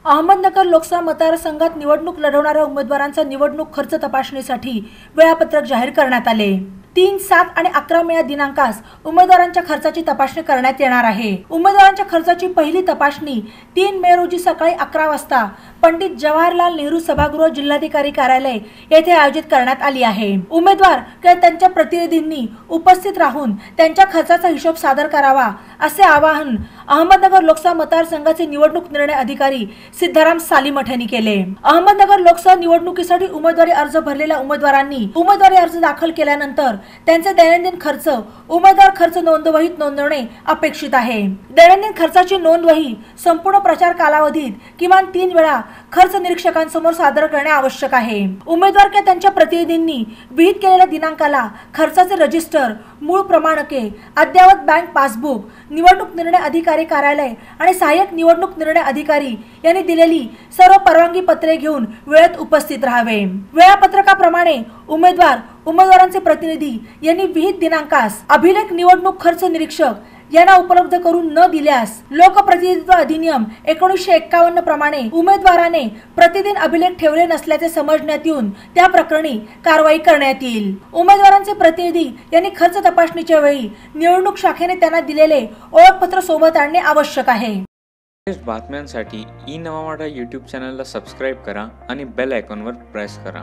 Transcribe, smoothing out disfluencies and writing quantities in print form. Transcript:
अहमदनगर लोकसभा मतदारसंघात निवडणूक लढवणाऱ्या उमेदवारांचा निवडणूक खर्च तपासणीसाठी वेळापत्रक जाहीर करण्यात आले। 3, 7 आणि 11 मे या दिनांकास उमेदवारांच्या खर्चाची तपासणी करण्यात येणार आहे। उमेदवारांच्या खर्चाची पहिली तपासणी 3 मे रोजी सकाळी 11 वाजता पंडित जवाहरलाल नेहरू सभागृह जिल्हाधिकारी कार्यालय येथे आयोजित करण्यात आली आहे। उमेदवार किंवा त्यांच्या प्रतिनिधींनी उपस्थित राहून त्यांच्या खर्चाचा हिशोब सादर करावा असे आवाहन अहमदनगर लोकसभा मतदारसंघाचे निवडणूक निर्णय अधिकारी सिद्धाराम सालीमठ यांनी केले। अहमदनगर लोकसभा निवडणुकीसाठी उमेदवारी अर्ज भरलेल्या उमेदवारांनी उमेदवारी अर्ज दाखल केल्यानंतर त्यांचे दैनंदिन खर्च उमेदवार खर्च नोंदवहीत नोंदवणे अपेक्षित आहे। दैनंदिन खर्चाची नोंदवही संपूर्ण प्रचार कालावधीत किमान 3 वेळा खर्च निरीक्षकांसमोर सादर करणे आवश्यक आहे। उमेदवार किंवा त्यांच्या प्रतिनिधींनी विहित केलेल्या दिनांकाला खर्चाचे रजिस्टर, मूळ प्रमाणके, अद्ययावत बँक पासबुक, निवडणूक निर्णय अधिकारी कार्यालय आणि सहाय्यक निवडणूक निर्णय अधिकारी यांनी दिलेली सर्व परवानगी पत्रे घेऊन वेळेत उपस्थित राहावे। वेळापत्रकाप्रमाणे उमेदवारांचे प्रतिनिधी यांनी विहित दिनांकास अभिलेख निवडणूक खर्च निरीक्षक यांना उपलब्ध करून न दिल्यास लोकप्रतिनिधित्व अधिनियम 1951 प्रमाणे उमेदवाराने प्रतिदिन अभिलेख ठेवले नसल्याचे समजण्यात येऊन त्या प्रकरणी कारवाई करण्यात येईल। उमेदवारांचे प्रतिनिधी यांनी खर्च तपासणीच्या वेळी निवडणूक शाखेने त्यांना दिलेले ओळखपत्र सोबत आणणे आवश्यक आहे। बातम्यांसाठी ई-नवा मराठा YouTube चॅनलला सबस्क्राइब करा आणि बेल आयकॉनवर प्रेस करा।